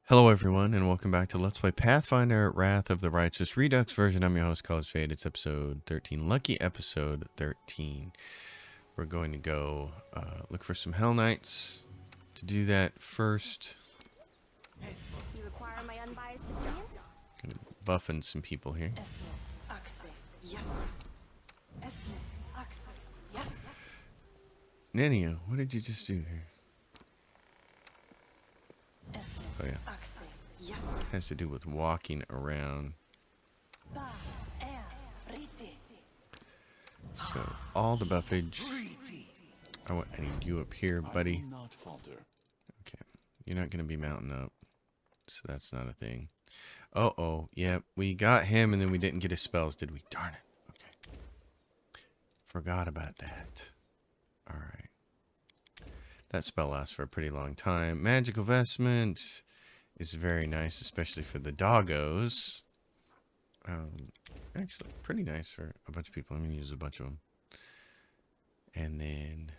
Hello everyone, and welcome back to Let's Play Pathfinder Wrath of the Righteous Redux version. I'm your host, College Fade. It's episode 13. Lucky episode 13. We're going to go look for some Hell Knights. To do that first, You require my unbiased opinion? gonna buff in some people here. Nanio, what did you just do here? Oh yeah, has to do with walking around. So all the buffage. I need you up here, buddy. Okay, you're not gonna be mounting up, so that's not a thing. Oh, yeah, we got him, and then we didn't get his spells, did we? Darn it. Okay, forgot about that. All right, that spell lasts for a pretty long time. Magical vestment is very nice, especially for the doggos. Actually, pretty nice for a bunch of people. I'm gonna use a bunch of them. And then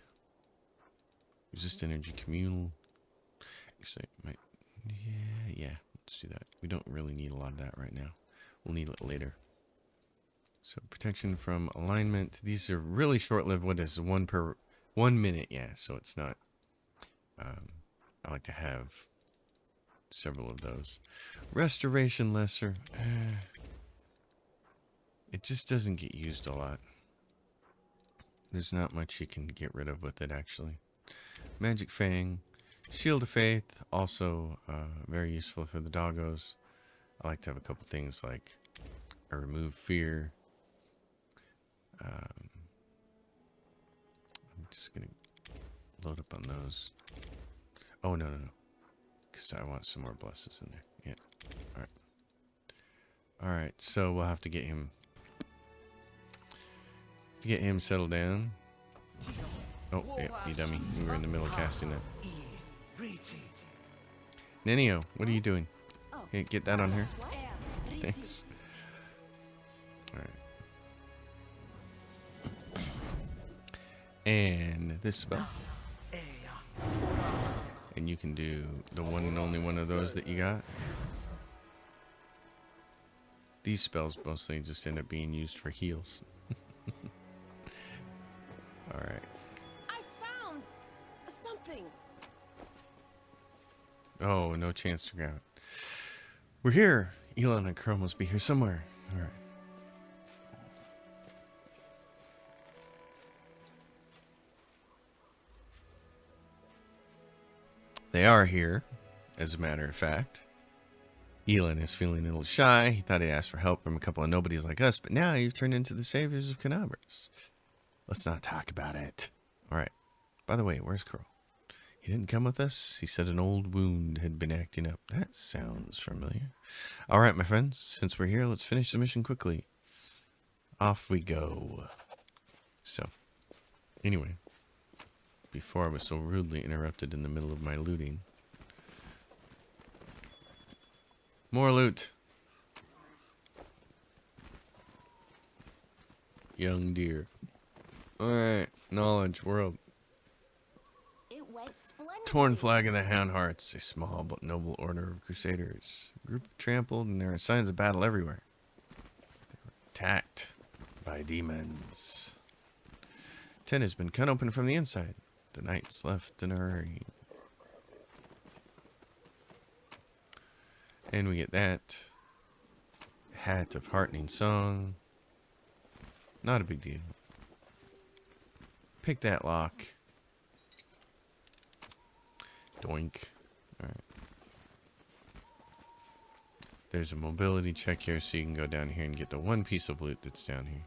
resist energy communal. Actually, yeah, let's do that. We don't really need a lot of that right now. We'll need it later. So protection from alignment. These are really short-lived. What is 1 minute? Yeah, so it's not. I like to have several of those. Restoration lesser. It just doesn't get used a lot. There's not much you can get rid of with it, actually. Magic Fang. Shield of Faith. Also very useful for the doggos. I like to have a couple things like a remove fear. I'm just going to load up on those. Oh, no. Because I want some more blesses in there. Yeah. Alright, so we'll have to get him settled down. Oh, yeah, you dummy. We were in the middle of casting it. Nanio, what are you doing? Hey, get that on her. Thanks. Alright. And this spell. And you can do the one and only one of those that you got. These spells mostly just end up being used for heals. Alright. I found something. Oh, no chance to grab it. We're here. Elon and Crow must be here somewhere. Alright. They are here, as a matter of fact. Elon is feeling a little shy. He thought he'd ask for help from a couple of nobodies like us, but now you've turned into the saviors of Canabras. Let's not talk about it. Alright. By the way, where's Crow? He didn't come with us. He said an old wound had been acting up. That sounds familiar. Alright, my friends. Since we're here, let's finish the mission quickly. Off we go. So, anyway. Before I was so rudely interrupted in the middle of my looting. More loot. Young deer. Alright, knowledge, world. It went splendidly. Torn flag of the Hound Hearts, a small but noble order of crusaders. Group trampled, and there are signs of battle everywhere. They were attacked by demons. Tent has been cut open from the inside. The knights left in a hurry. And we get that. Hat of Heartening Song. Not a big deal. Pick that lock. Doink. Alright. There's a mobility check here, so you can go down here and get the one piece of loot that's down here.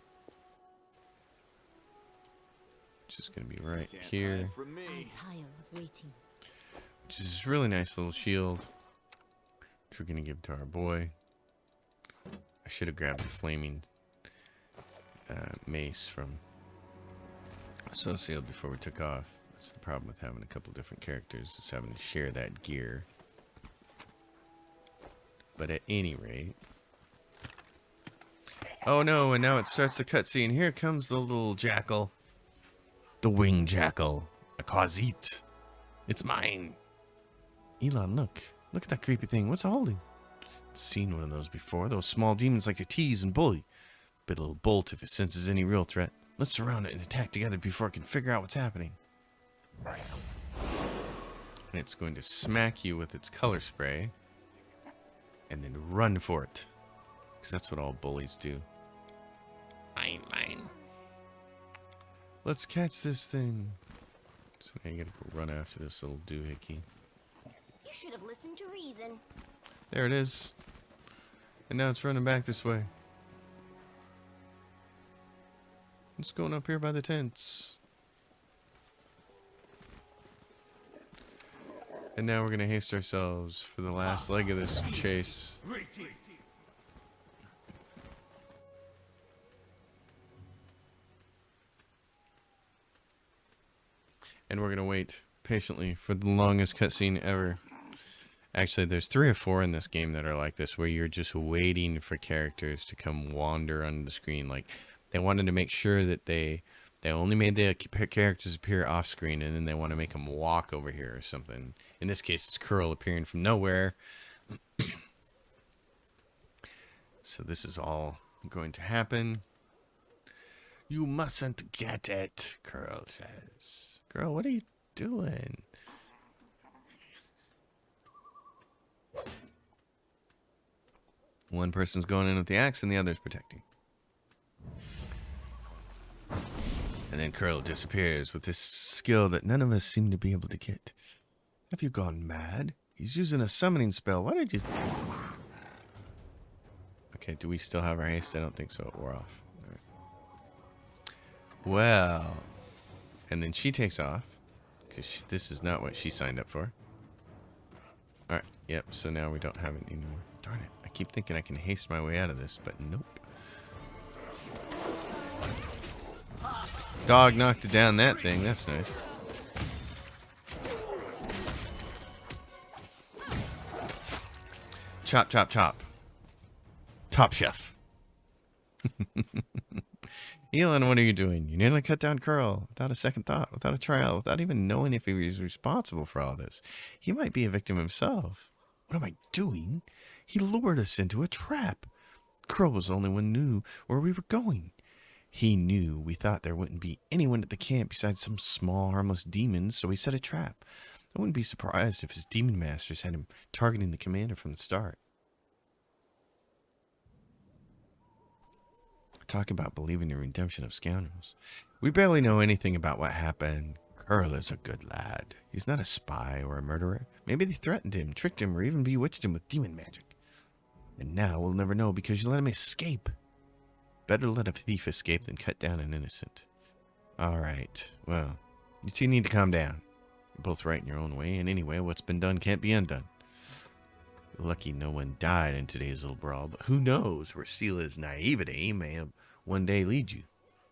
Which is going to be right here. I'm tired of waiting. Which is this really nice little shield. Which we're going to give to our boy. I should have grabbed the flaming mace from Socio before we took off. That's the problem with having a couple different characters, is having to share that gear. But at any rate... Oh no, and now it starts the cutscene. Here comes the little jackal. The winged jackal. A Khazit. It's mine. Elon, look. Look at that creepy thing. What's it holding? Seen one of those before. Those small demons like to tease and bully. But it'll bolt if it senses any real threat. Let's surround it and attack together before it can figure out what's happening. And it's going to smack you with its color spray. And then run for it. Because that's what all bullies do. Mine. Let's catch this thing. So now you gotta go run after this little doohickey. You should have listened to reason. There it is. And now it's running back this way. It's going up here by the tents. And now we're going to haste ourselves for the last leg of this chase. And we're going to wait patiently for the longest cutscene ever. Actually, there's 3 or 4 in this game that are like this, where you're just waiting for characters to come wander on the screen. Like, they wanted to make sure that they only made the characters appear off screen, and then they want to make them walk over here or something. In this case, it's Curl appearing from nowhere. So this is all going to happen. You mustn't get it, Curl says. Girl, what are you doing? One person's going in with the axe and the other's protecting. And then Curl disappears with this skill that none of us seem to be able to get. Have you gone mad? He's using a summoning spell. Why did you... Okay, do we still have our haste? I don't think so. We're off. All right. Well... And then she takes off. Because this is not what she signed up for. Alright, yep, so now we don't have it anymore. Darn it. I keep thinking I can haste my way out of this, but nope. Dog knocked it down that thing. That's nice. Chop, chop, chop. Top Chef. Elon, what are you doing? You nearly cut down Curl without a second thought, without a trial, without even knowing if he was responsible for all this. He might be a victim himself. What am I doing? He lured us into a trap. Curl was the only one who knew where we were going. He knew we thought there wouldn't be anyone at the camp besides some small, harmless demons, so he set a trap. I wouldn't be surprised if his demon masters had him targeting the commander from the start. Talk about believing in the redemption of scoundrels. We barely know anything about what happened. Curl is a good lad. He's not a spy or a murderer. Maybe they threatened him, tricked him, or even bewitched him with demon magic. And now we'll never know because you let him escape. Better let a thief escape than cut down an innocent. Alright, well, you two need to calm down. You're both right in your own way, and anyway, what's been done can't be undone. Lucky no one died in today's little brawl, but who knows where Sela's naivete may have one day lead you.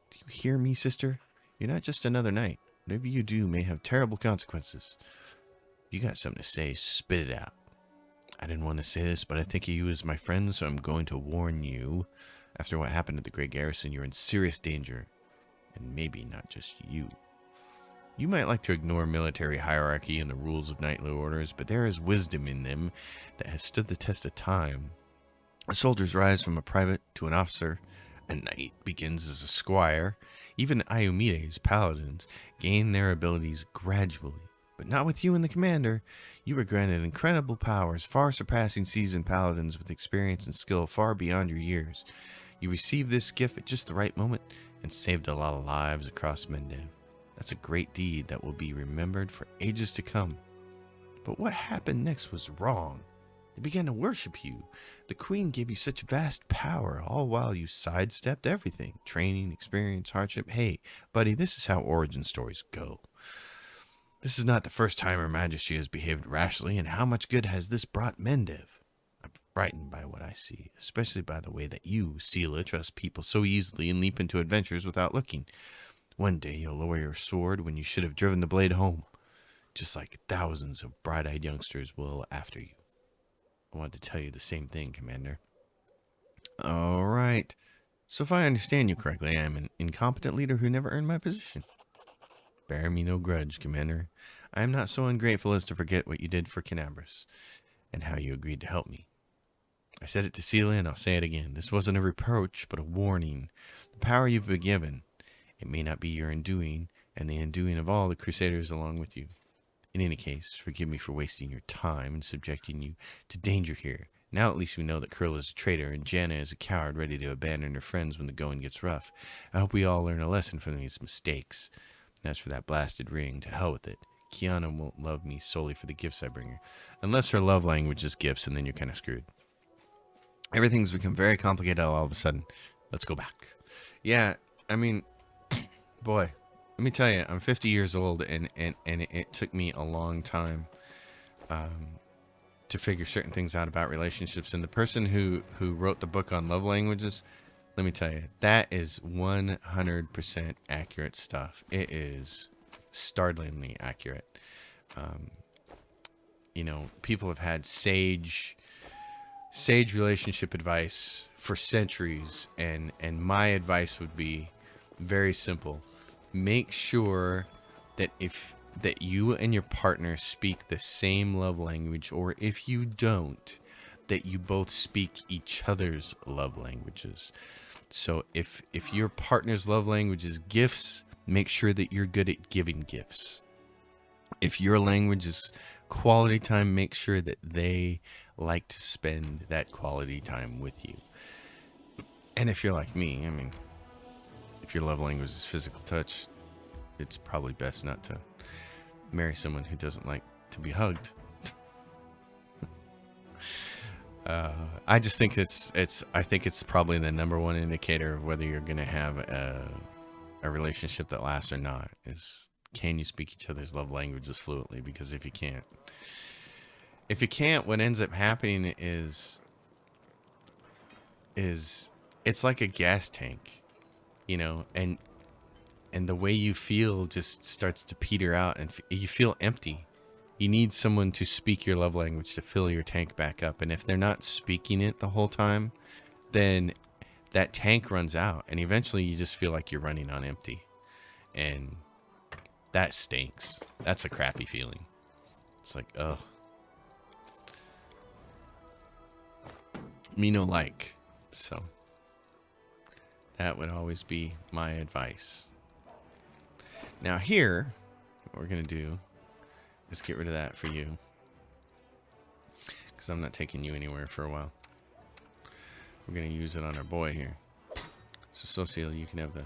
Do you hear me, sister? You're not just another knight. Whatever you do may have terrible consequences. If you got something to say, spit it out. I didn't want to say this, but I think of you as my friend, so I'm going to warn you. After what happened at the Great Garrison, you're in serious danger. And maybe not just you. You might like to ignore military hierarchy and the rules of knightly orders, but there is wisdom in them that has stood the test of time. Soldiers rise from a private to an officer. A knight begins as a squire. Even Iomede's paladins gain their abilities gradually. But not with you and the commander. You were granted incredible powers, far surpassing seasoned paladins with experience and skill far beyond your years. You received this gift at just the right moment and saved a lot of lives across Mendev. That's a great deed that will be remembered for ages to come. But what happened next was wrong. They began to worship you. The queen gave you such vast power, all while you sidestepped everything. Training, experience, hardship. Hey, buddy, this is how origin stories go. This is not the first time Her Majesty has behaved rashly, and how much good has this brought Mendev? I'm frightened by what I see, especially by the way that you, Sela, trust people so easily and leap into adventures without looking. One day you'll lower your sword when you should have driven the blade home, just like thousands of bright-eyed youngsters will after you. I wanted to tell you the same thing, Commander. All right. So if I understand you correctly, I am an incompetent leader who never earned my position. Bear me no grudge, Commander. I am not so ungrateful as to forget what you did for Canabras. and how you agreed to help me. I said it to Celia, and I'll say it again. This wasn't a reproach, but a warning. The power you've been given, it may not be your undoing, and the undoing of all the Crusaders along with you. In any case, forgive me for wasting your time and subjecting you to danger here. Now at least we know that Curl is a traitor and Jana is a coward ready to abandon her friends when the going gets rough. I hope we all learn a lesson from these mistakes. And as for that blasted ring, to hell with it. Kiana won't love me solely for the gifts I bring her. Unless her love language is gifts, and then you're kind of screwed. Everything's become very complicated all of a sudden. Let's go back. Yeah, I mean, boy, let me tell you, I'm 50 years old, and it took me a long time to figure certain things out about relationships. And the person who wrote the book on love languages, let me tell you, that is 100% accurate stuff. It is startlingly accurate. You know, people have had sage relationship advice for centuries, and my advice would be very simple. Make sure that that you and your partner speak the same love language, or if you don't, that you both speak each other's love languages. So if your partner's love language is gifts, make sure that you're good at giving gifts. If your language is quality time, make sure that they like to spend that quality time with you. And if you're like me, I mean, if your love language is physical touch, it's probably best not to marry someone who doesn't like to be hugged. I just think I think it's probably the number one indicator of whether you're going to have a relationship that lasts or not, is can you speak each other's love languages fluently? Because if you can't, what ends up happening is it's like a gas tank, you know, and the way you feel just starts to peter out, and you feel empty. You need someone to speak your love language to fill your tank back up. And if they're not speaking it the whole time, then that tank runs out, and eventually you just feel like you're running on empty. And that stinks. That's a crappy feeling. It's like, oh. Me no like. So that would always be my advice. Now here, what we're going to do is get rid of that for you, because I'm not taking you anywhere for a while. We're going to use it on our boy here. So Socio, you can have the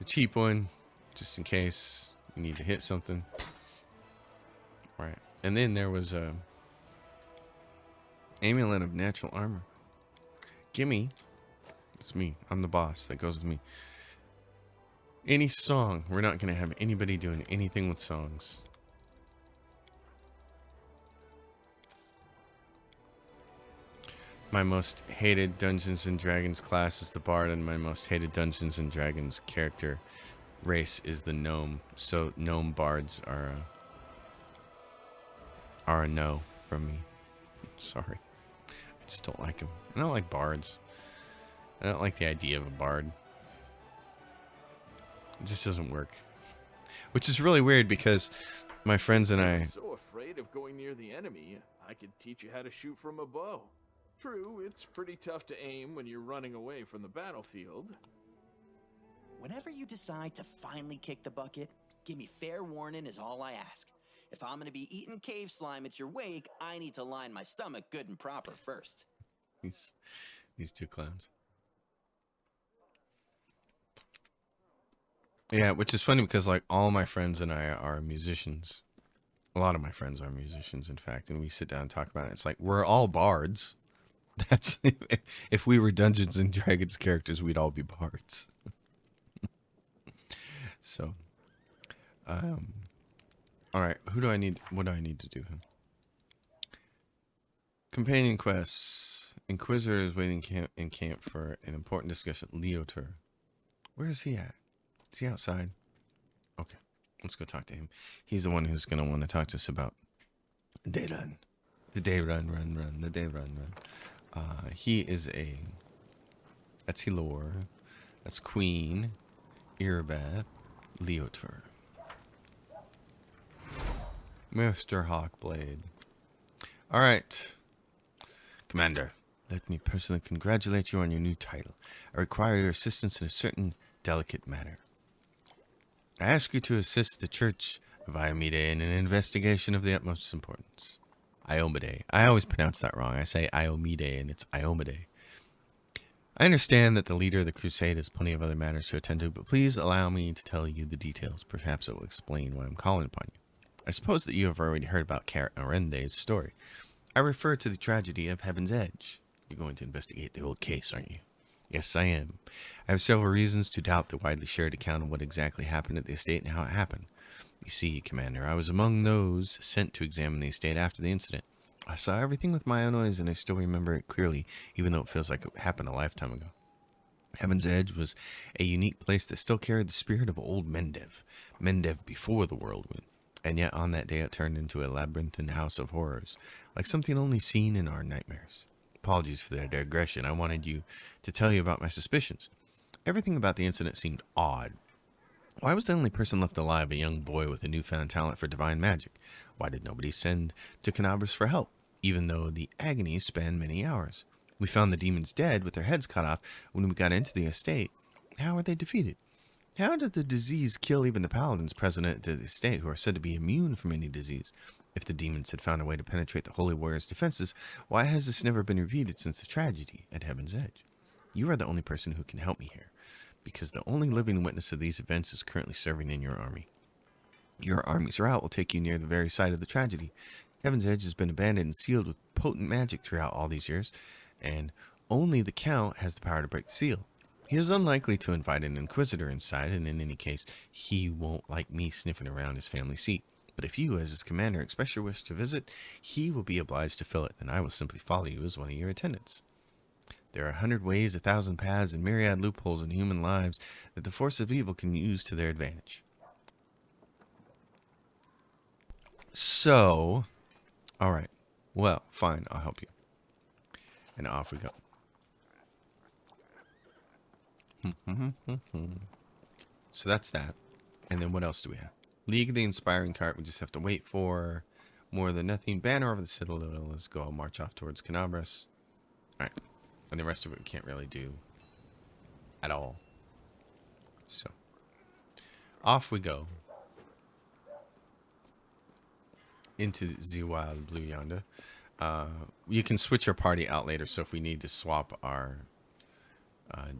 cheap one, just in case you need to hit something. Right. And then there was a amulet of natural armor. Gimme. It's me. I'm the boss. That goes with me. Any song. We're not going to have anybody doing anything with songs. My most hated Dungeons and Dragons class is the Bard, and my most hated Dungeons and Dragons character race is the Gnome. So Gnome Bards are a no from me. Sorry. I just don't like them. I don't like Bards. I don't like the idea of a Bard. It just doesn't work. Which is really weird, because my friends and I... I'm so afraid of going near the enemy, I could teach you how to shoot from a bow. True, it's pretty tough to aim when you're running away from the battlefield. Whenever you decide to finally kick the bucket, give me fair warning is all I ask. If I'm gonna be eating cave slime at your wake, I need to line my stomach good and proper first. These two clowns. Yeah, which is funny because like all my friends and I are musicians. A lot of my friends are musicians, in fact, and we sit down and talk about it. It's like we're all bards. That's if we were Dungeons and Dragons characters, we'd all be bards. So, all right. Who do I need? What do I need to do? Companion quests. Inquisitor is waiting in camp for an important discussion. Leotur. Where is he at? Is he outside? Okay. Let's go talk to him. He's the one who's going to want to talk to us about the day run. The day run. The day run. He is a... That's Hilor. That's Queen. Irabeth. Leotur. Mr. Hawkblade. All right. Commander, let me personally congratulate you on your new title. I require your assistance in a certain delicate matter. I ask you to assist the Church of Iomide in an investigation of the utmost importance. Iomide. I always pronounce that wrong. I say Iomide and it's Iomide. I understand that the leader of the crusade has plenty of other matters to attend to, but please allow me to tell you the details. Perhaps it will explain why I'm calling upon you. I suppose that you have already heard about Karat Arende's story. I refer to the tragedy of Heaven's Edge. You're going to investigate the old case, aren't you? Yes, I am. I have several reasons to doubt the widely shared account of what exactly happened at the estate and how it happened. You see, Commander, I was among those sent to examine the estate after the incident. I saw everything with my own eyes, and I still remember it clearly, even though it feels like it happened a lifetime ago. Heaven's Edge was a unique place that still carried the spirit of old Mendev before the whirlwind. And yet on that day it turned into a labyrinthine house of horrors, like something only seen in our nightmares. Apologies for the digression. I wanted you to tell you about my suspicions. Everything about the incident seemed odd. Why was the only person left alive a young boy with a newfound talent for divine magic? Why did nobody send to Canabras for help, even though the agony spanned many hours? We found the demons dead with their heads cut off when we got into the estate. How were they defeated? How did the disease kill even the paladins present at the estate, who are said to be immune from any disease? If the demons had found a way to penetrate the Holy Warrior's defenses, why has this never been repeated since the tragedy at Heaven's Edge? You are the only person who can help me here, because the only living witness of these events is currently serving in your army. Your army's route will take you near the very site of the tragedy. Heaven's Edge has been abandoned and sealed with potent magic throughout all these years, and only the Count has the power to break the seal. He is unlikely to invite an inquisitor inside, and in any case, he won't like me sniffing around his family seat. But if you, as his commander, express your wish to visit, he will be obliged to fill it, and I will simply follow you as one of your attendants. There are 100 ways, 1,000 paths, and myriad loopholes in human lives that the force of evil can use to their advantage. So, alright. Well, fine, I'll help you. And off we go. So that's that. And then what else do we have? League of the Inspiring Cart, we just have to wait for. More than nothing. Banner over the Citadel. Let's go. I'll march off towards Canabras. Alright. And the rest of it we can't really do at all. So, off we go. Into the wild blue yonder. You can switch your party out later, so if we need to swap our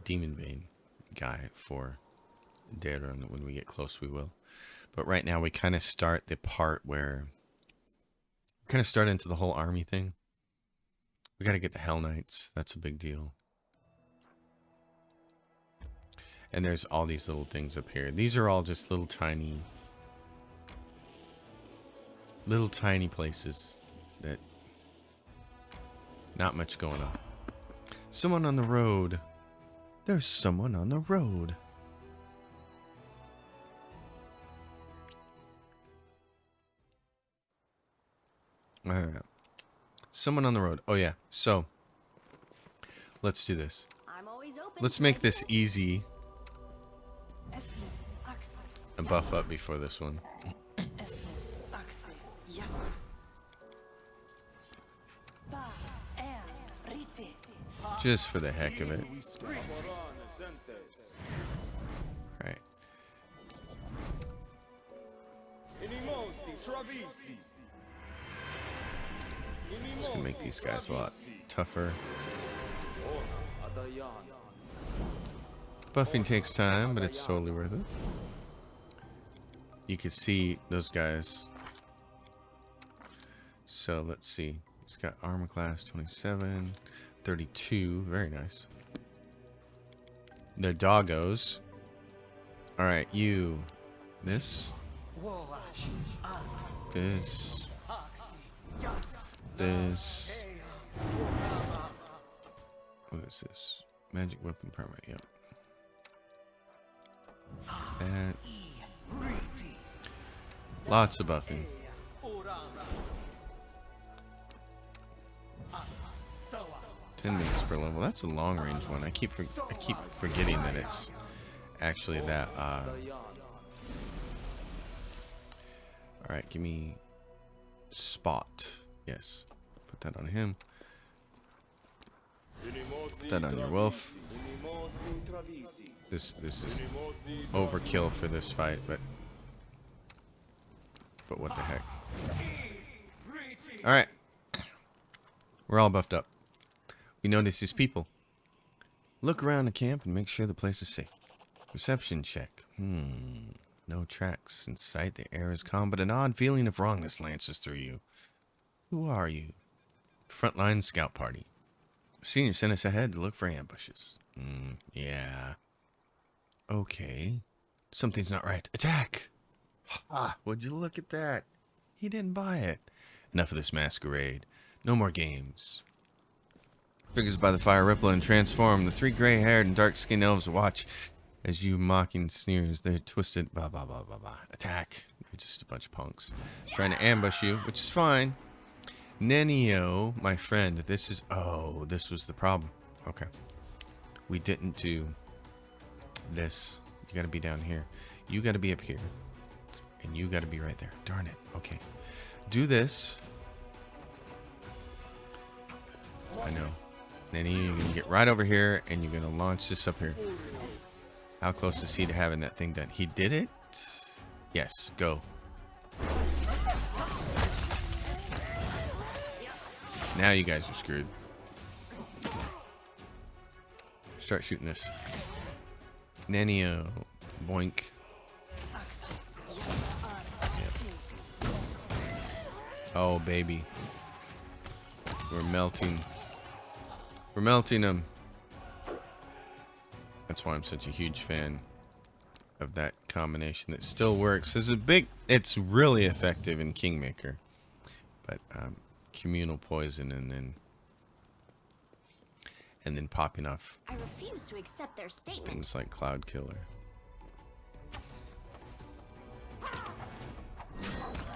Demon Bane guy for Darren when we get close, we will. But right now we kind of start the part where we kind of start into the whole army thing. We got to get the Hell Knights. That's a big deal. And there's all these little things up here. These are all just little tiny places that not much going on. Someone on the road. There's someone on the road. Someone on the road. Oh yeah. So let's do this. I'm always open. Let's make this easy and buff up before this one. Just for the heck of it. Right. It's gonna make these guys a lot tougher. Buffing takes time, but it's totally worth it. You can see those guys. So let's see. He's got armor class 27, 32. Very nice. The doggos. Alright, you. This. This. This. What is this? Magic weapon permit, yep. That. Lots of buffing. 10 minutes per level. That's a long range one. I keep forgetting that it's actually that. Alright, give me spot. Yes. Put that on him. Put that on your wolf. This is overkill for this fight, but what the heck. Alright. We're all buffed up. We notice these people. Look around the camp and make sure the place is safe. Perception check. No tracks in sight. The air is calm, but an odd feeling of wrongness lances through you. Who are you? Frontline scout party. Senior sent us ahead to look for ambushes. Yeah. Okay. Something's not right. Attack! Ha! Would you look at that? He didn't buy it. Enough of this masquerade. No more games. Figures by the fire ripple and transform. The three gray-haired and dark-skinned elves watch as you mocking sneers. They're twisted. Blah, blah, blah, blah, blah. Attack. You're just a bunch of punks. Trying to ambush you, which is fine. Nenio, my friend, this is... Oh, this was the problem. Okay. We didn't do this. You gotta be down here. You gotta be up here. And you gotta be right there. Darn it. Okay. Do this. I know. Nenio, you're gonna get right over here, and you're gonna launch this up here. How close is he to having that thing done? He did it? Yes. Go. Now you guys are screwed. Start shooting this. Nenio. Boink. Yep. Oh, baby. We're melting. We're melting them. That's why I'm such a huge fan of that combination that still works. It's really effective in Kingmaker. But, communal poison and then popping off I refuse to accept their statement. things like Cloud Killer.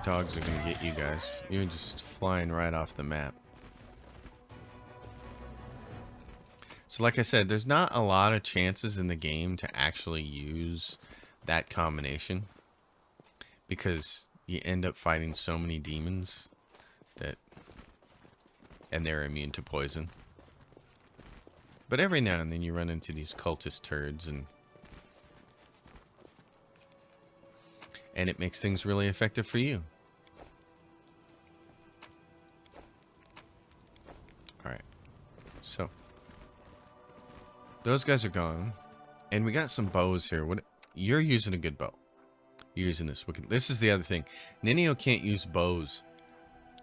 Dogs are gonna get you guys. You're just flying right off the map. So like I said, there's not a lot of chances in the game to actually use that combination because you end up fighting so many demons and they're immune to poison. But every now and then you run into these cultist turds and it makes things really effective for you. Alright. So those guys are gone. And we got some bows here. You're using a good bow. You're using this. This is the other thing. Nenio can't use bows.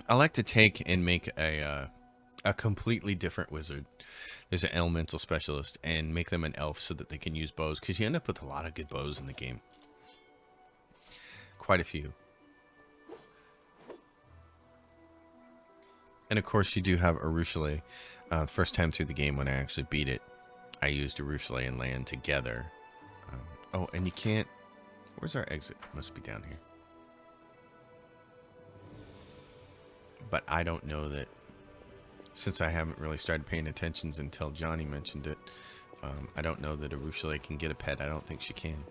I like to take and make a completely different wizard. There's an elemental specialist and make them an elf so that they can use bows, because you end up with a lot of good bows in the game. Quite a few. And of course you do have Arushale. The first time through the game when I actually beat it, I used Arushale and Land together. Oh, and you can't... Where's our exit? Must be down here. But I don't know that... Since I haven't really started paying attention until Johnny mentioned it, I don't know that Arushale can get a pet. I don't think she can.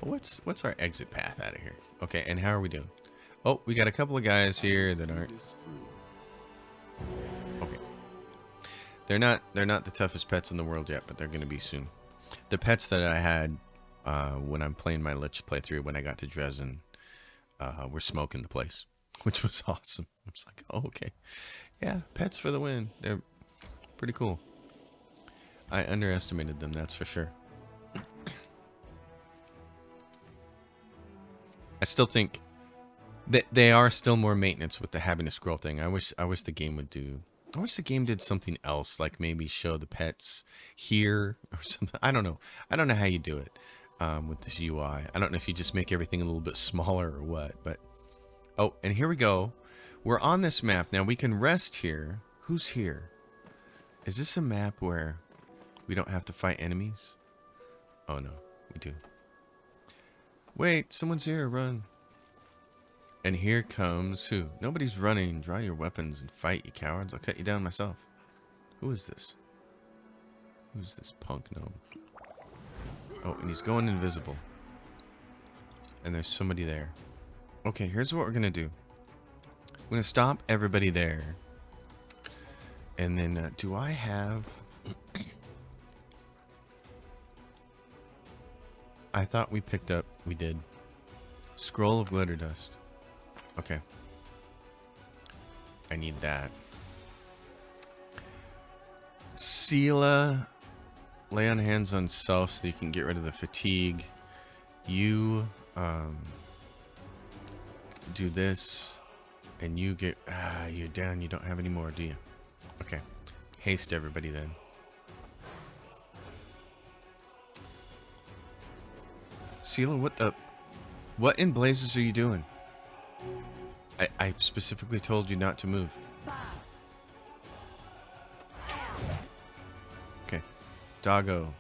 What's our exit path out of here? Okay, and how are we doing? Oh, we got a couple of guys here that aren't... Okay. They're not the toughest pets in the world yet, but they're going to be soon. The pets that I had when I'm playing my Lich playthrough, when I got to Dresden, were smoking the place, which was awesome. I was like, oh, okay. Yeah, pets for the win. They're pretty cool. I underestimated them, that's for sure. I still think that they are still more maintenance with the having a scroll thing. I wish the game would do... I wish the game did something else, like maybe show the pets here or something. I don't know. I don't know how you do it with this UI. I don't know if you just make everything a little bit smaller or what, but... Oh, and here we go. We're on this map. Now, we can rest here. Who's here? Is this a map where we don't have to fight enemies? Oh, no. We do. Wait, someone's here. Run. And here comes who? Nobody's running. Draw your weapons and fight, you cowards. I'll cut you down myself. Who is this? Who's this punk gnome? Oh, and he's going invisible. And there's somebody there. Okay, here's what we're going to do. I'm going to stop everybody there. And then, do I have... I thought we picked up... We did. Scroll of glitter dust. Okay. I need that. Sela, lay on hands on self so you can get rid of the fatigue. You do this, and you get you're down. You don't have any more, do you? Okay. Haste everybody then. Sela, what in blazes are you doing? I specifically told you not to move. Okay. Doggo.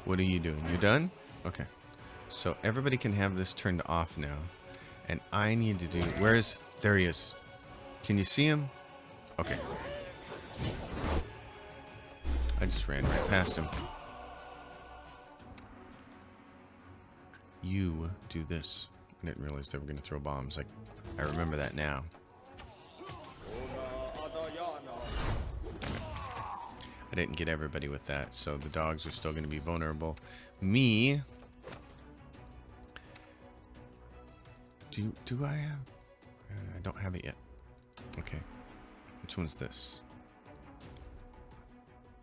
What are you doing? You done? Okay. So everybody can have this turned off now. And I need to do... Where's... There he is. Can you see him? Okay. I just ran right past him. You do this. I didn't realize they were going to throw bombs. I remember that now. I didn't get everybody with that, so the dogs are still going to be vulnerable. Me... Do I have... I don't have it yet. Okay. Which one's this?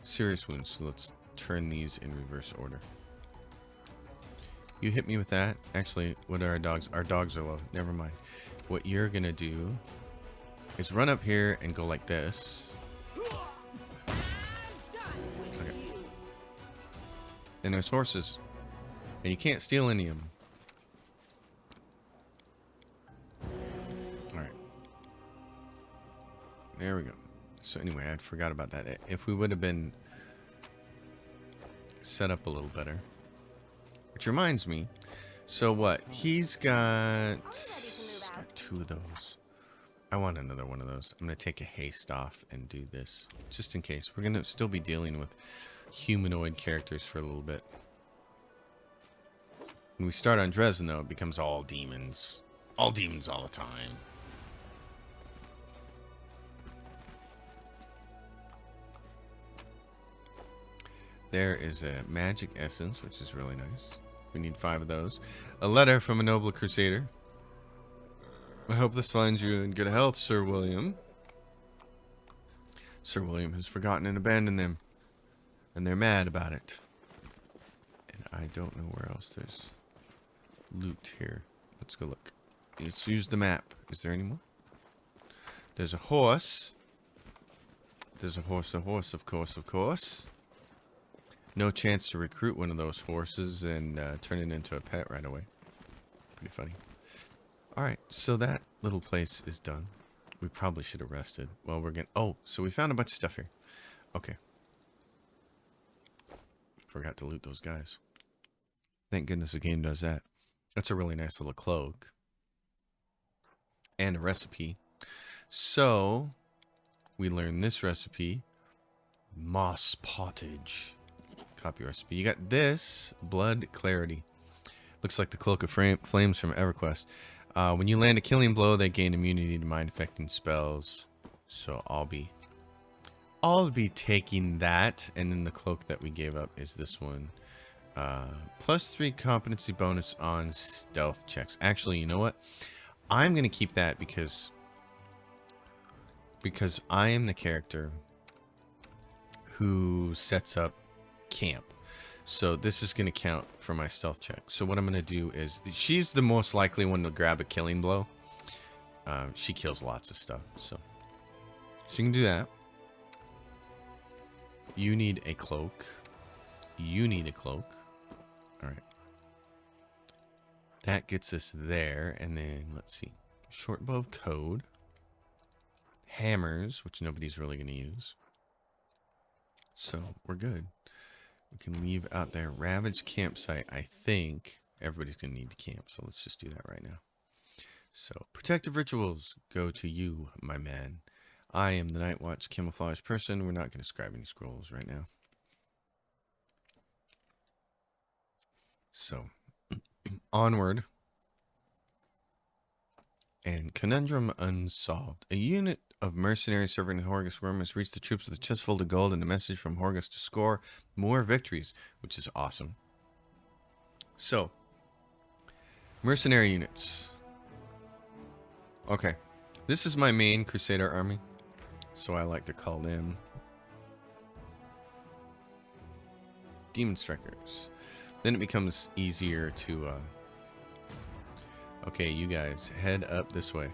Serious wounds, so let's turn these in reverse order. You hit me with that. Actually, what are our dogs? Our dogs are low. Never mind. What you're going to do is run up here and go like this. Okay. And there's horses. And you can't steal any of them. Alright. There we go. So anyway, I forgot about that. If we would have been set up a little better. Which reminds me. So what? He's got 2 of those. I want another one of those. I'm going to take a haste off and do this. Just in case. We're going to still be dealing with humanoid characters for a little bit. When we start on Dresden, though, it becomes all demons. All demons all the time. There is a magic essence, which is really nice. We need 5 of those. A letter from a noble crusader. I hope this finds you in good health, Sir William. Sir William has forgotten and abandoned them. And they're mad about it. And I don't know where else there's loot here. Let's go look. Let's use the map. Is there any more? There's a horse. There's a horse, of course. No chance to recruit one of those horses and turn it into a pet right away. Pretty funny. Alright, so that little place is done. We probably should have rested. Well, we're gonna... Oh, so we found a bunch of stuff here. Okay. Forgot to loot those guys. Thank goodness the game does that. That's a really nice little cloak. And a recipe. So, we learned this recipe. Moss pottage. Copy recipe. You got this. Blood clarity. Looks like the Cloak of Flames from EverQuest. When you land a killing blow, they gain immunity to mind-affecting spells. So I'll be taking that. And then the cloak that we gave up is this one. +3 competency bonus on stealth checks. Actually, you know what? I'm going to keep that because I am the character who sets up camp. So this is going to count for my stealth check. So what I'm going to do is, she's the most likely one to grab a killing blow. She kills lots of stuff. So she can do that. You need a cloak. You need a cloak. Alright. That gets us there. And then, let's see. Short bow of code. Hammers, which nobody's really going to use. So, we're good. We can leave out there. Ravaged campsite. I think everybody's going to need to camp. So, let's just do that right now. So, protective rituals go to you, my man. I am the Night Watch camouflage person. We're not going to scribe any scrolls right now. So, Onward. And Conundrum Unsolved. A unit of mercenaries serving Horgus Worm has reached the troops with a chest full of gold and a message from Horgus to score more victories, which is awesome. So, mercenary units. Okay. This is my main Crusader army, so I like to call them Demon Strikers. Then it becomes easier to okay, you guys head up this way.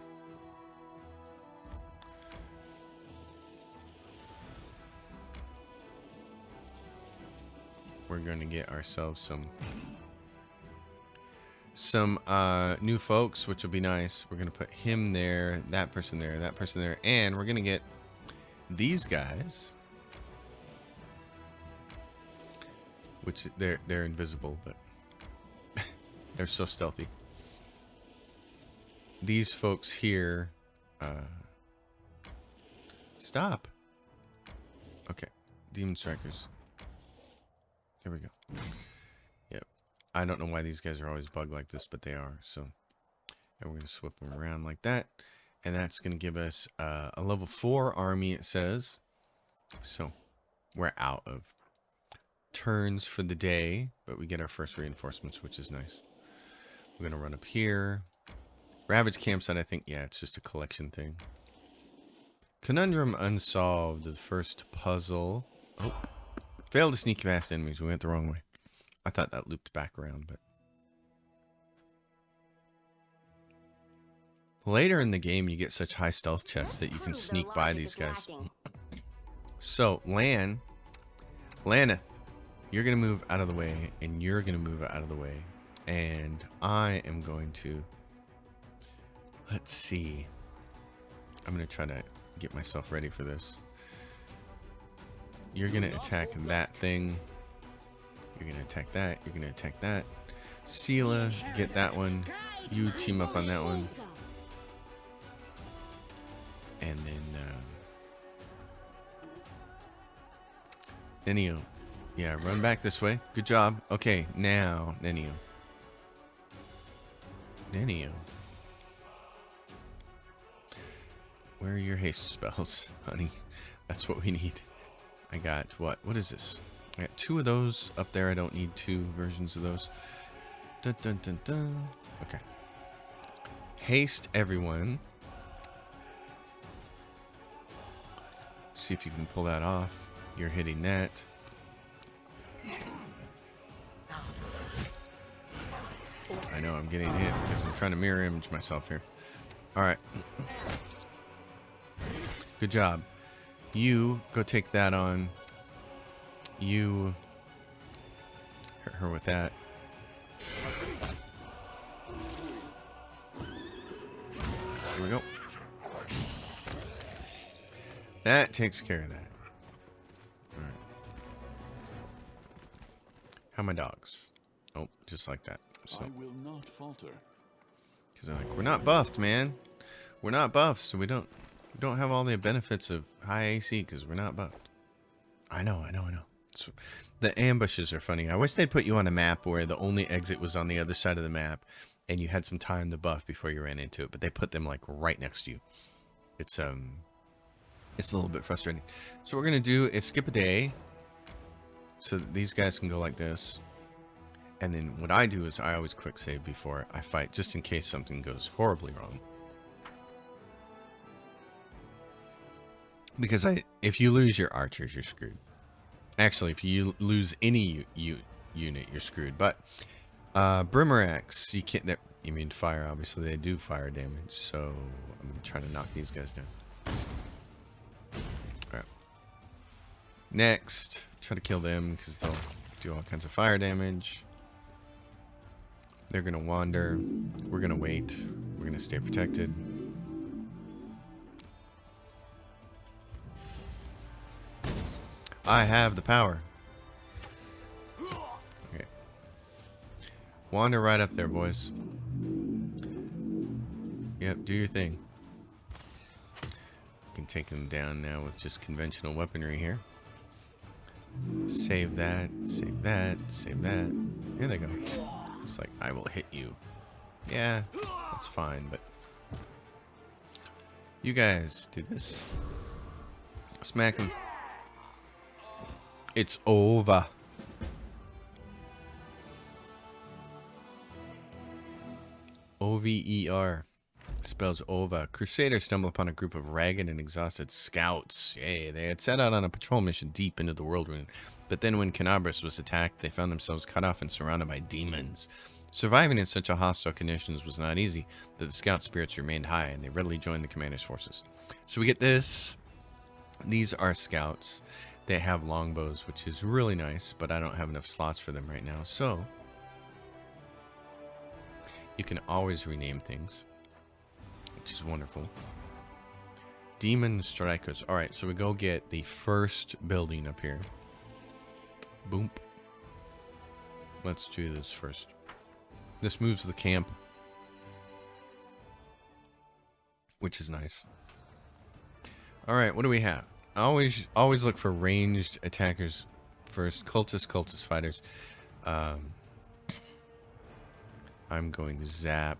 We're going to get ourselves some new folks, which will be nice. We're going to put him there, that person there, that person there, and we're going to get these guys, which they're invisible, but they're so stealthy. These folks here, stop. Okay, Demon Strikers. Here we go. Yep. I don't know why these guys are always bugged like this, but they are. So, and we're going to swip them around like that. And that's going to give us a level 4 army, it says. So, we're out of turns for the day, but we get our first reinforcements, which is nice. We're going to run up here. Ravage Campsite, I think, yeah, it's just a collection thing. Conundrum Unsolved, the first puzzle. Oh, failed to sneak past enemies. We went the wrong way. I thought that looped back around, but later in the game, you get such high stealth checks that you can sneak by these guys. So, Laneth, you're going to move out of the way, and you're going to move out of the way, and I am going to, let's see, I'm going to try to get myself ready for this. You're going to attack that thing. You're going to attack that. You're going to attack that. Sela, get that one. You team up on that one. And then Nenio. Yeah, run back this way. Good job. Okay, now Nenio. Where are your haste spells, honey? That's what we need. I got what? What is this? I got 2 of those up there. I don't need 2 versions of those. Dun, dun, dun, dun. Okay. Haste everyone. See if you can pull that off. You're hitting that. I know I'm getting hit because I'm trying to mirror image myself here. Alright. Good job. You go take that on. You hurt her with that. Here we go. That takes care of that. Alright. How are my dogs? Oh, just like that. So, I will not falter. because they're like, we're not buffed, man. We're not buffed, so we don't have all the benefits of high AC because we're not buffed. I know. It's, the ambushes are funny. I wish they'd put you on a map where the only exit was on the other side of the map and you had some time to buff before you ran into it, but they put them like right next to you. It's a little bit frustrating. So what we're gonna do is skip a day so that these guys can go like this. And then what I do is I always quick save before I fight, just in case something goes horribly wrong. Because if you lose your archers, you're screwed. Actually, if you lose any unit, you're screwed. But Brimracks, you can't. You mean fire? Obviously, they do fire damage. So I'm trying to knock these guys down. All right. Next, try to kill them because they'll do all kinds of fire damage. They're gonna wander. We're gonna wait. We're gonna stay protected. I have the power. Okay. Wander right up there, boys. Yep, do your thing. You can take them down now with just conventional weaponry here. Save that, save that, save that. Here they go. It's like, I will hit you. Yeah, that's fine, but you guys do this. Smack him. It's over. O-V-E-R. Spells over. Crusaders stumble upon a group of ragged and exhausted scouts. Yay, they had set out on a patrol mission deep into the world wound. But then when Canabras was attacked, they found themselves cut off and surrounded by demons. Surviving in such a hostile conditions was not easy, but the scout spirits remained high, and they readily joined the commander's forces. So we get this. These are scouts. They have longbows, which is really nice, but I don't have enough slots for them right now. So you can always rename things, which is wonderful. Demon strikers. All right, so we go get the first building up here. Boom. Let's do this first. This moves the camp, which is nice. All right, what do we have? Always look for ranged attackers first. Cultist fighters. I'm going to zap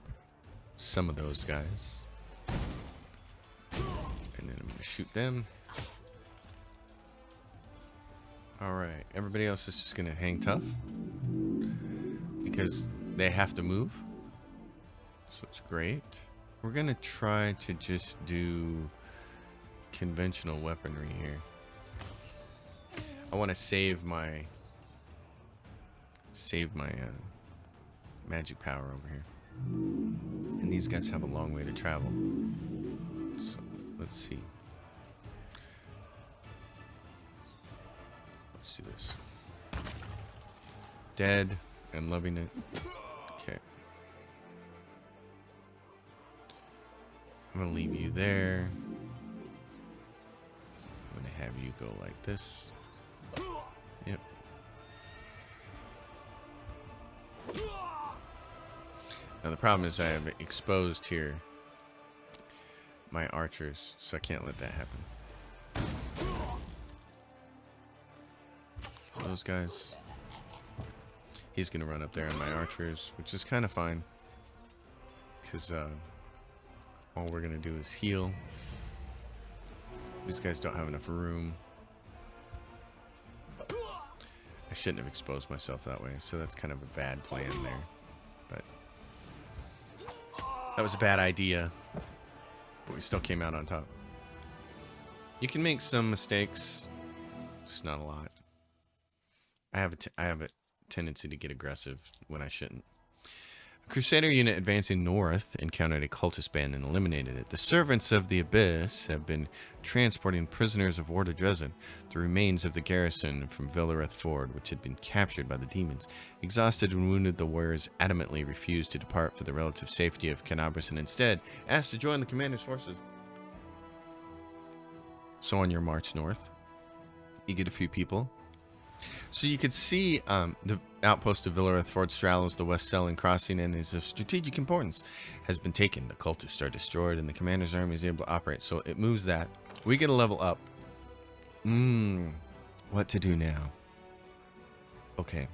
some of those guys, and then I'm going to shoot them. All right, everybody else is just going to hang tough because they have to move, so it's great. We're gonna try to just do conventional weaponry here. I want to save my magic power over here, and these guys have a long way to travel. So let's see. Let's do this. Dead and loving it. Okay. I'm gonna leave you there. I'm gonna have you go like this. Yep. Now the problem is I have exposed here my archers, so I can't let that happen. Those guys. He's going to run up there on my archers, which is kind of fine. Because all we're going to do is heal. These guys don't have enough room. I shouldn't have exposed myself that way, so that's kind of a bad plan there. But that was a bad idea. But we still came out on top. You can make some mistakes. Just not a lot. I have a tendency to get aggressive when I shouldn't. A Crusader unit advancing north encountered a cultist band and eliminated it. The servants of the Abyss have been transporting prisoners of war to Dresden, the remains of the garrison from Villareth Ford, which had been captured by the demons. Exhausted and wounded, the warriors adamantly refused to depart for the relative safety of Canabras and instead asked to join the commander's forces. So on your march north, you get a few people. So you could see the outpost of Villareth Ford straddles the West Selling crossing and is of strategic importance. Has been taken. The cultists are destroyed and the commander's army is able to operate. So it moves that. We get a level up. What to do now? Okay.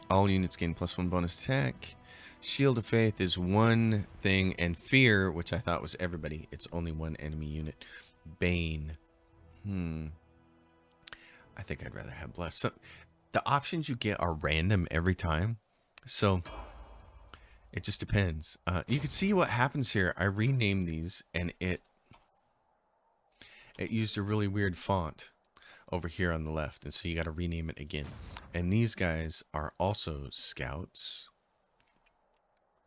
All units gain +1 bonus attack. Shield of Faith is one thing, and Fear, which I thought was everybody, it's only one enemy unit. Bane. I think I'd rather have Bless. So the options you get are random every time, so it just depends. You can see what happens here. I renamed these, and it used a really weird font over here on the left, and so you got to rename it again. And these guys are also scouts,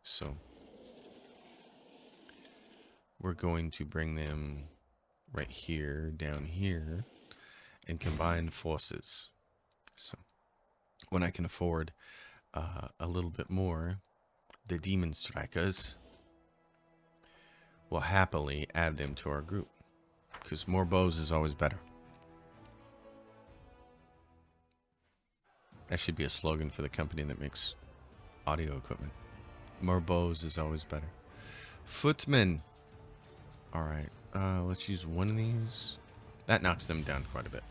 so we're going to bring them right here, down here, and combine forces. So when I can afford a little bit more, the demon strikers will happily add them to our group, because more bows is always better. That should be a slogan for the company that makes audio equipment. More bows is always better. Footmen. All right, let's use one of these. That knocks them down quite a bit.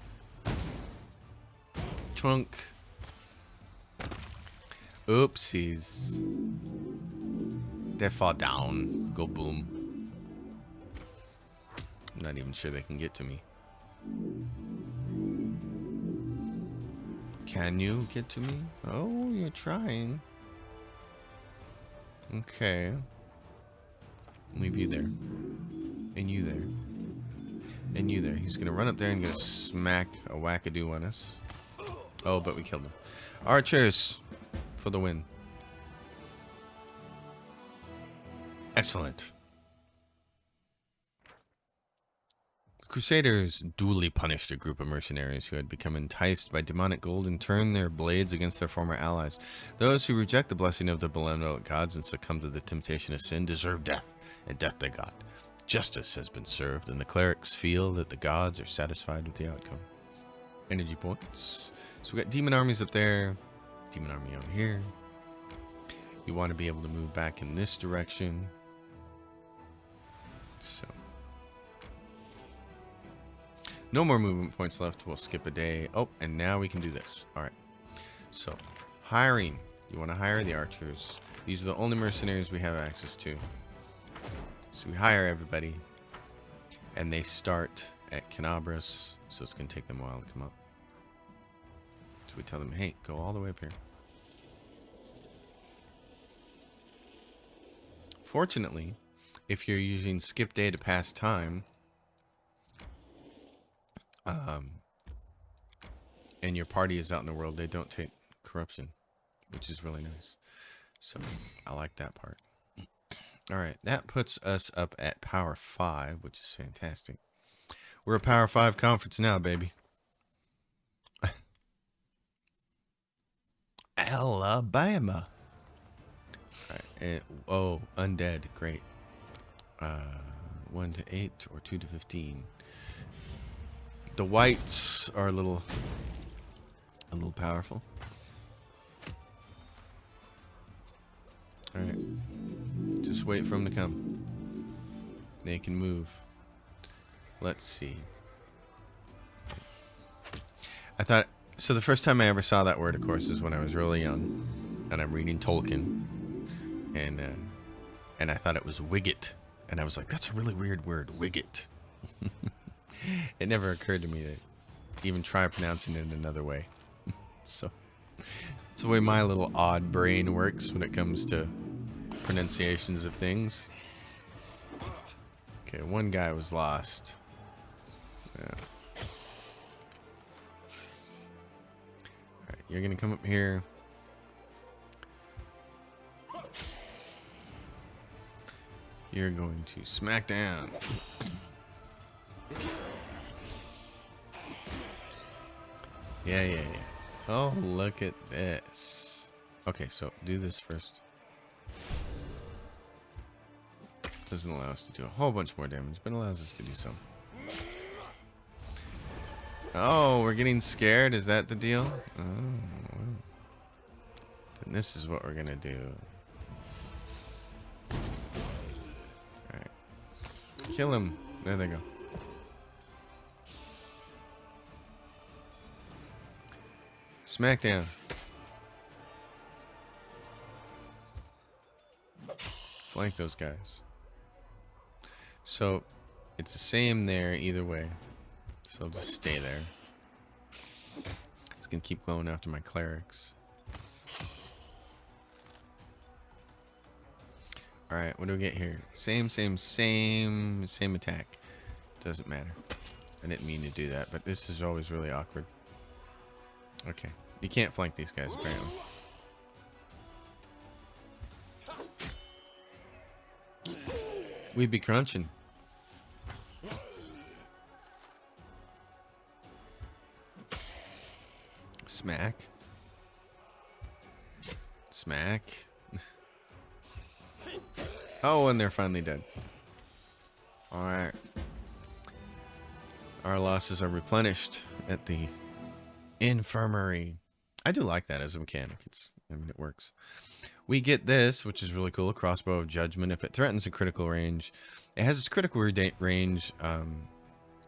Trunk. Oopsies. They fall down. Go boom. I'm not even sure they can get to me. Can you get to me? Oh, you're trying. Okay. Leave you there. And you there. And you there. He's gonna run up there and gonna smack a wackadoo on us. Oh, but we killed him. Archers for the win. Excellent. Crusaders duly punished a group of mercenaries who had become enticed by demonic gold and turned their blades against their former allies. Those who reject the blessing of the benevolent gods and succumb to the temptation of sin deserve death, and death they got. Justice has been served, and the clerics feel that the gods are satisfied with the outcome. Energy points. So we got demon armies up there, demon army over here. You want to be able to move back in this direction. So. No more movement points left. We'll skip a day. Oh, and now we can do this. All right. So, hiring. You want to hire the archers. These are the only mercenaries we have access to. So we hire everybody. And they start at Canabras. So it's going to take them a while to come up. So we tell them, hey, go all the way up here. Fortunately, if you're using skip day to pass time, and your party is out in the world, they don't take corruption, which is really nice. So I like that part. All right, that puts us up at Power 5, which is fantastic. We're a Power 5 conference now, baby. Alabama. All right, and, oh, undead, great. 1 to 8 or 2 to 15. The whites are a little powerful. All right, just wait for them to come. They can move. Let's see. I thought so. The first time I ever saw that word, of course, is when I was really young, and I'm reading Tolkien, and I thought it was Wiggit, and I was like, that's a really weird word, Wiggit. It never occurred to me to even try pronouncing it another way. So that's the way my little odd brain works when it comes to pronunciations of things. Okay, one guy was lost. Yeah. Alright, you're gonna come up here. You're going to smack down. Yeah. Oh, look at this. Okay, so do this first. Doesn't allow us to do a whole bunch more damage, but allows us to do some. Oh, we're getting scared? Is that the deal? Oh, well. Then this is what we're gonna do. Alright. Kill him. There they go. Smackdown. Flank those guys. So it's the same there either way. So I'll just stay there. It's gonna keep going after my clerics. Alright, what do we get here? Same attack. Doesn't matter. I didn't mean to do that, but this is always really awkward. Okay. You can't flank these guys, apparently. We'd be crunching. Smack. Smack. Oh, and they're finally dead. Alright. Our losses are replenished at the infirmary. I do like that as a mechanic. I mean, it works. We get this, which is really cool, a crossbow of judgment. If it threatens a critical range, it has its critical range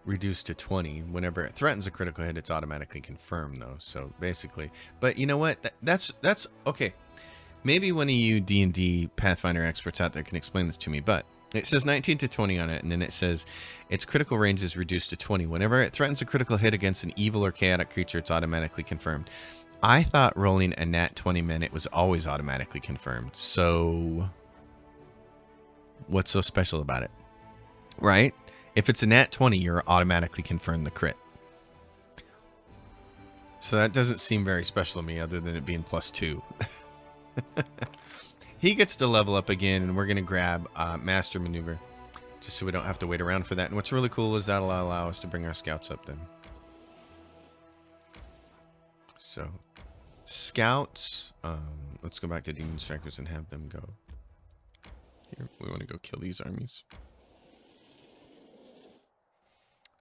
reduced to 20. Whenever it threatens a critical hit, it's automatically confirmed, though. So basically, but you know what? That's okay. Maybe one of you D&D Pathfinder experts out there can explain this to me, but it says 19 to 20 on it, and then it says its critical range is reduced to 20. Whenever it threatens a critical hit against an evil or chaotic creature, it's automatically confirmed. I thought rolling a nat 20 meant it was always automatically confirmed. So what's so special about it? Right? If it's a nat 20, you're automatically confirmed the crit. So that doesn't seem very special to me other than it being +2. He gets to level up again, and we're going to grab Master Maneuver just so we don't have to wait around for that. And what's really cool is that'll allow us to bring our scouts up then. So, scouts, let's go back to Demon Strikers and have them go. Here, we want to go kill these armies.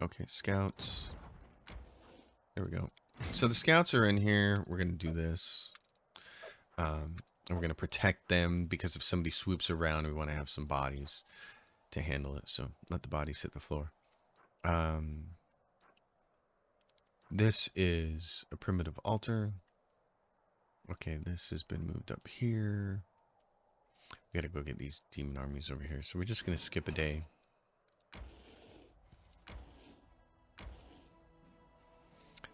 Okay, scouts. There we go. So the scouts are in here. We're going to do this. And we're going to protect them because if somebody swoops around, we want to have some bodies to handle it. So let the bodies hit the floor. This is a primitive altar. Okay, this has been moved up here. We got to go get these demon armies over here. So we're just going to skip a day.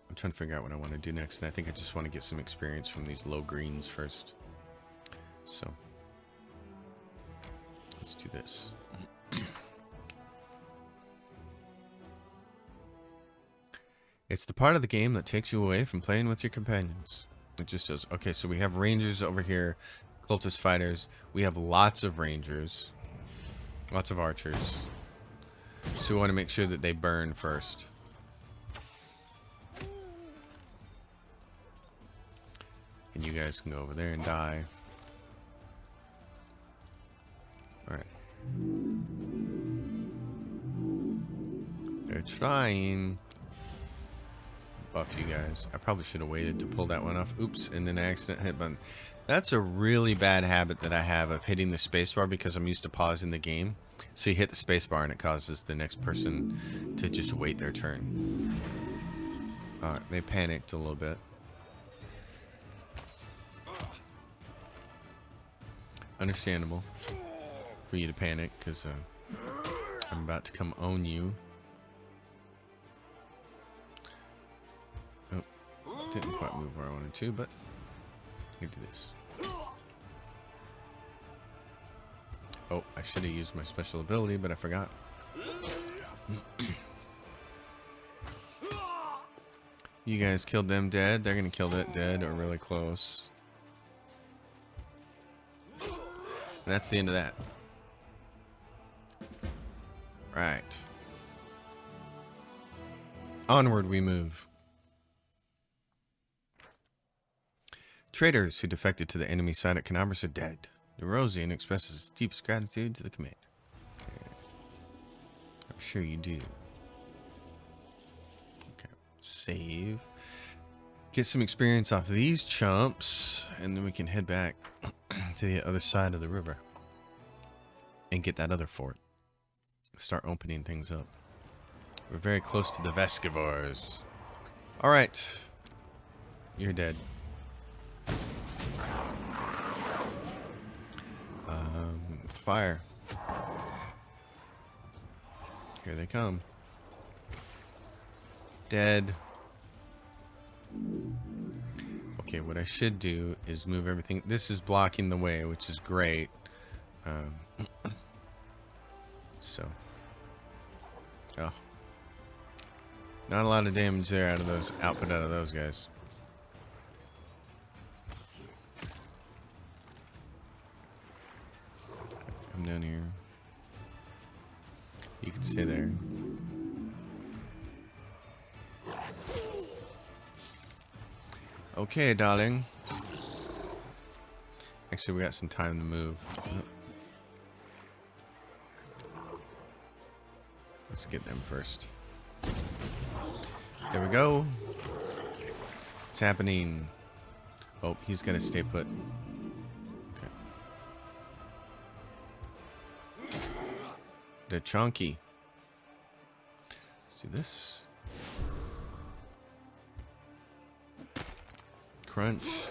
I'm trying to figure out what I want to do next, and I think I just want to get some experience from these low greens first. So, let's do this. It's the part of the game that takes you away from playing with your companions. It just does. Okay, so we have rangers over here, cultist fighters. We have lots of rangers, lots of archers. So we want to make sure that they burn first. And you guys can go over there and die. Alright. They're trying. Buff you guys. I probably should have waited to pull that one off. Oops, and then I accidentally hit button. That's a really bad habit that I have of hitting the spacebar because I'm used to pausing the game. So you hit the spacebar and it causes the next person to just wait their turn. Alright, they panicked a little bit. Understandable for you to panic because I'm about to come own you. Oh, didn't quite move where I wanted to, but we can do this. Oh, I should have used my special ability, but I forgot. You guys killed them dead. They're gonna kill that dead or really close. And that's the end of that. Right. Onward we move. Traitors who defected to the enemy side at Canabras are dead. Nerosian expresses his deepest gratitude to the command. I'm sure you do. Okay. Save. Get some experience off these chumps, and then we can head back to the other side of the river and get that other fort. Start opening things up. We're very close to the Vescivores. Alright. You're dead. Fire. Here they come. Dead. Okay, what I should do is move everything. This is blocking the way, which is great. So. Oh. Not a lot of damage there out of those, output out of those guys. Come down here. You can stay there. Okay, darling. Actually, we got some time to move. Let's get them first. There we go. It's happening. Oh, he's gonna stay put. Okay. They're chunky. Let's do this. Crunch.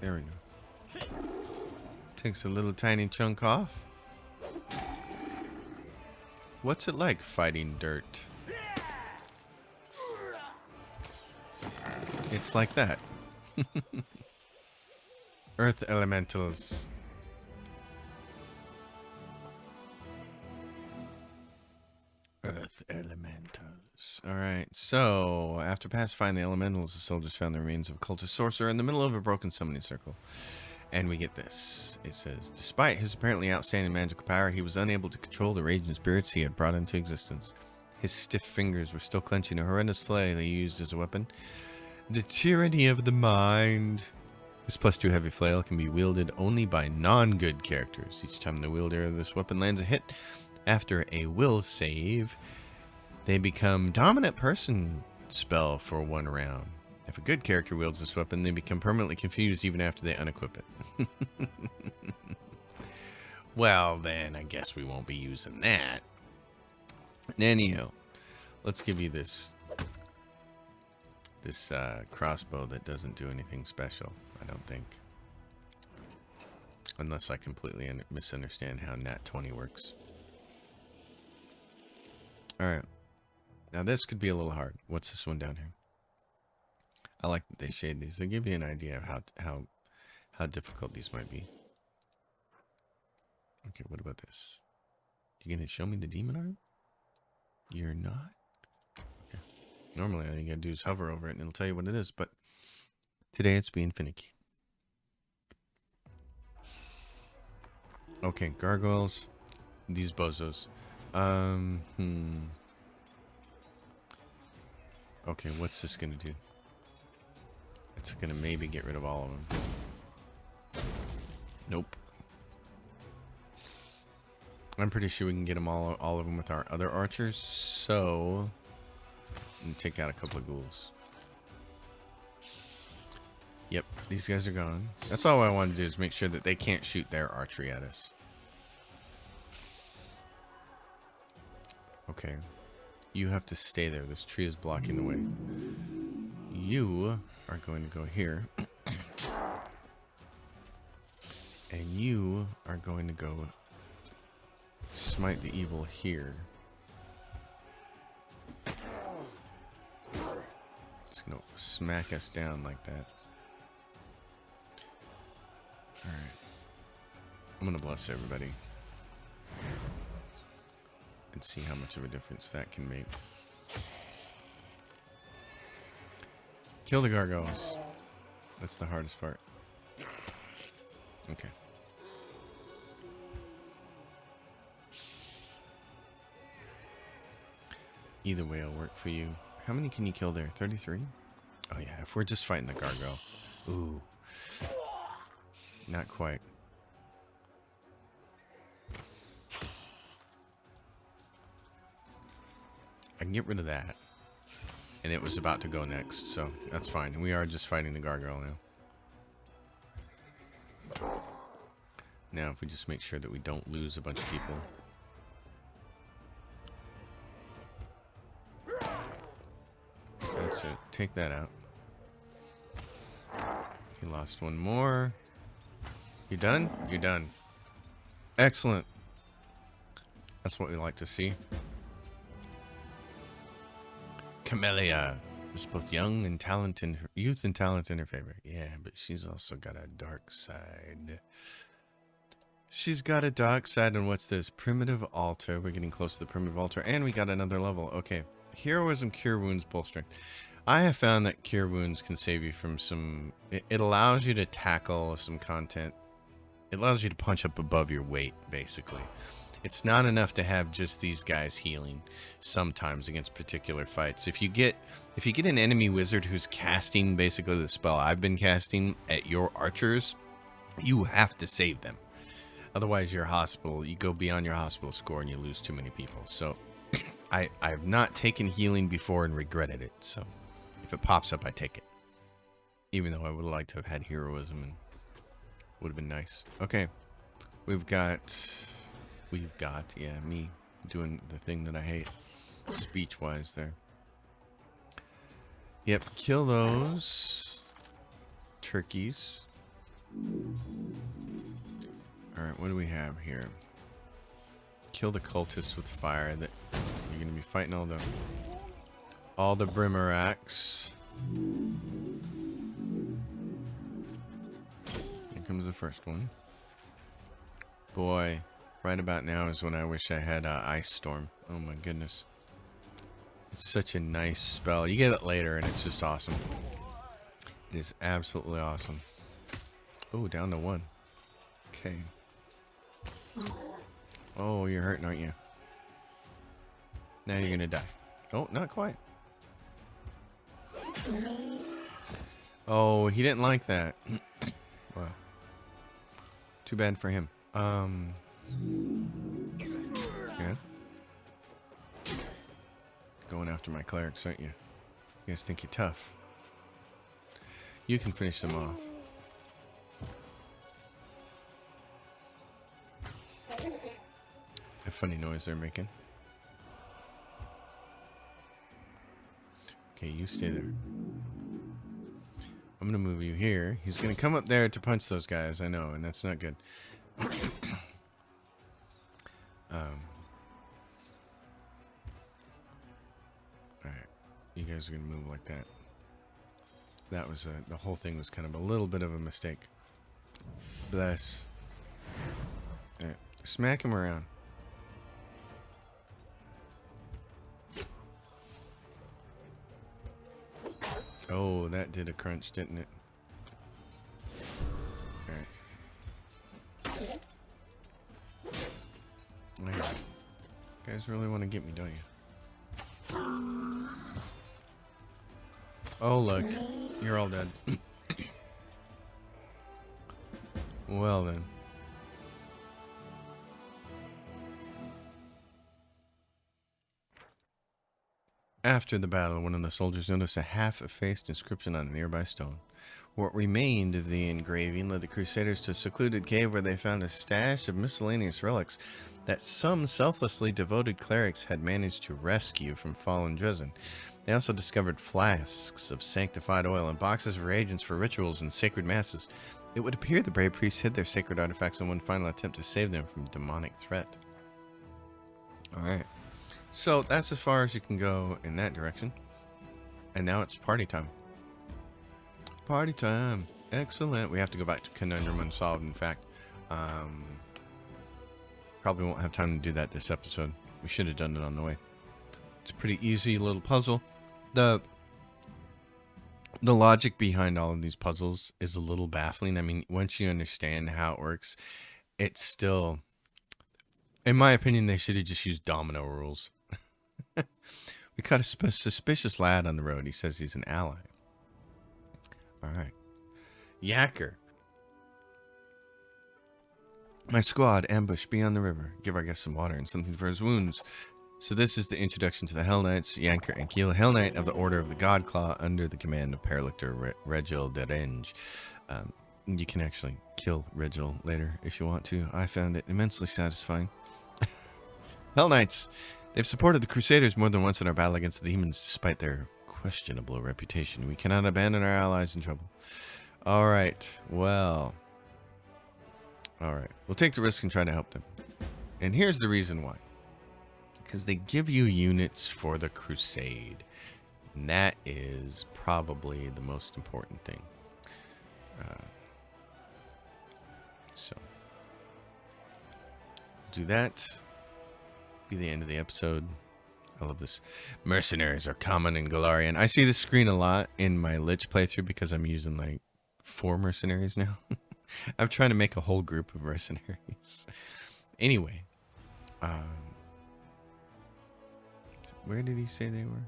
There we go. Takes a little tiny chunk off. What's it like fighting dirt? It's like that. Earth elementals. Earth elementals. Alright, so after pacifying the elementals, the soldiers found the remains of a cultist sorcerer in the middle of a broken summoning circle. And we get this. It says, despite his apparently outstanding magical power, he was unable to control the raging spirits he had brought into existence. His stiff fingers were still clenching a horrendous flail he used as a weapon. The tyranny of the mind. This +2 heavy flail can be wielded only by non-good characters. Each time the wielder of this weapon lands a hit, after a will save, they become dominant person spell for 1 round. If a good character wields this weapon, they become permanently confused even after they unequip it. Well, then I guess we won't be using that. Anyhow, let's give you this crossbow that doesn't do anything special, I don't think. Unless I completely misunderstand how Nat 20 works. Alright. Now this could be a little hard. What's this one down here? I like that they shade these. They give you an idea of how difficult these might be. Okay, what about this? You gonna show me the demon arm? You're not? Okay. Normally all you gotta do is hover over it and it'll tell you what it is, but today it's being finicky. Okay, gargoyles. These bozos. Okay, what's this gonna do? It's gonna maybe get rid of all of them. Nope. I'm pretty sure we can get them all of them with our other archers, so and take out a couple of ghouls. Yep, these guys are gone. That's all I want to do is make sure that they can't shoot their archery at us. Okay. You have to stay there. This tree is blocking the way. You are going to go here. And you are going to go smite the evil here. It's going to smack us down like that. Alright. I'm going to bless everybody. And see how much of a difference that can make. Kill the gargoyles. That's the hardest part. Okay. Either way will work for you. How many can you kill there? 33? Oh yeah, if we're just fighting the gargoyle. Ooh. Not quite. I can get rid of that. And it was about to go next, so that's fine. We are just fighting the gargoyle now. Now, if we just make sure that we don't lose a bunch of people. That's it. Take that out. He lost one more. You done? You're done. Excellent. That's what we like to see. Camellia is both young and talent in her, youth and talent in her favor. Yeah, but she's also got a dark side. She's got a dark side, and what's this? Primitive altar. We're getting close to the primitive altar, and we got another level. Okay, heroism, cure wounds, bull strength. I have found that cure wounds can save you from some. It allows you to tackle some content. It allows you to punch up above your weight, basically. It's not enough to have just these guys healing sometimes against particular fights. If you get an enemy wizard who's casting basically the spell I've been casting at your archers, you have to save them. Otherwise, your hospital, you go beyond your hospital score and you lose too many people. So I've not taken healing before and regretted it. So if it pops up, I take it. Even though I would like to have had heroism and would have been nice. Okay, we've got, yeah, me doing the thing that I hate, speech-wise there. Yep, kill those turkeys. Alright, what do we have here? Kill the cultists with fire. That you're gonna be fighting all the Brimracks. Here comes the first one. Boy, right about now is when I wish I had Ice Storm. Oh my goodness. It's such a nice spell. You get it later and it's just awesome. It is absolutely awesome. Oh, down to 1. Okay. Oh, you're hurting, aren't you? Now you're gonna die. Oh, not quite. Oh, he didn't like that. Wow. Too bad for him. Yeah. Going after my clerics, aren't you? You guys think you're tough. You can finish them off. A funny noise they're making. Okay, you stay there. I'm gonna move you here. He's gonna come up there to punch those guys, I know, and that's not good. Alright. You guys are gonna move like that. That was the whole thing was kind of a little bit of a mistake. Bless. Alright. Smack him around. Oh, that did a crunch, didn't it? Alright. Man, you guys really want to get me, don't you? Oh, look. You're all dead. Well, then. After the battle, one of the soldiers noticed a half-effaced inscription on a nearby stone. What remained of the engraving led the Crusaders to a secluded cave where they found a stash of miscellaneous relics that some selflessly devoted clerics had managed to rescue from fallen Dresden. They also discovered flasks of sanctified oil and boxes of reagents for rituals and sacred masses. It would appear the brave priests hid their sacred artifacts in one final attempt to save them from demonic threat. Alright. So that's as far as you can go in that direction. And now it's party time. Party time. Excellent. We have to go back to Conundrum Unsolved, in fact. Probably won't have time to do that this episode. We should have done it on the way. It's a pretty easy little puzzle. The logic behind all of these puzzles is a little baffling. I mean, once you understand how it works, it's still... In my opinion, they should have just used domino rules. We caught a suspicious lad on the road. He says he's an ally. Alright. Yacker. My squad ambushed beyond the river. Give our guest some water and something for his wounds. So this is the introduction to the Hell Knights, Yanker and Keel. Hell Knight of the Order of the Godclaw under the command of Paralictor Regil de Renge. You can actually kill Regil later if you want to. I found it immensely satisfying. Hell Knights. They've supported the Crusaders more than once in our battle against the demons despite their questionable reputation. We cannot abandon our allies in trouble. Alright, well. Alright, we'll take the risk and try to help them. And here's the reason why. Because they give you units for the crusade. And that is probably the most important thing. So. Do that. Be the end of the episode. I love this. Mercenaries are common in Galarian. I see this screen a lot in my Lich playthrough because I'm using like 4 mercenaries now. I'm trying to make a whole group of mercenaries. Anyway. Where did he say they were?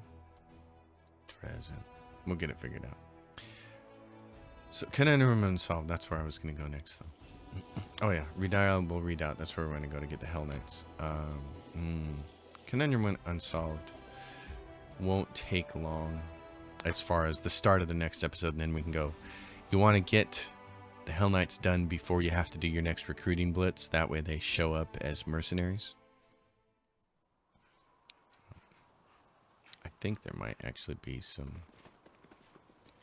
Present. We'll get it figured out. So, Conundrum Unsolved. That's where I was going to go next, though. Oh, yeah. Redialable Redoubt. That's where we're going to go to get the Hell Knights. Conundrum Unsolved won't take long as far as the start of the next episode, and then we can go. You want to get the Hell Knights done before you have to do your next recruiting blitz. That way they show up as mercenaries. I think there might actually be some...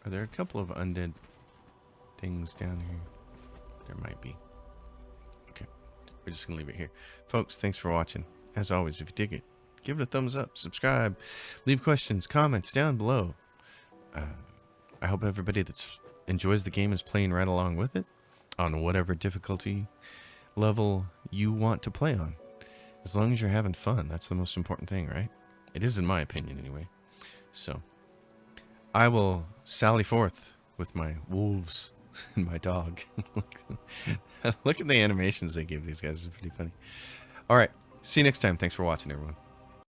Are there a couple of undead things down here? There might be. Okay. We're just going to leave it here. Folks, thanks for watching. As always, if you dig it, give it a thumbs up, subscribe, leave questions, comments down below. I hope everybody that enjoys the game is playing right along with it on whatever difficulty level you want to play on. As long as you're having fun, that's the most important thing, right? It is in my opinion anyway. So, I will sally forth with my wolves and my dog. Look at the animations they give these guys. It's pretty funny. All right. See you next time. Thanks for watching, everyone.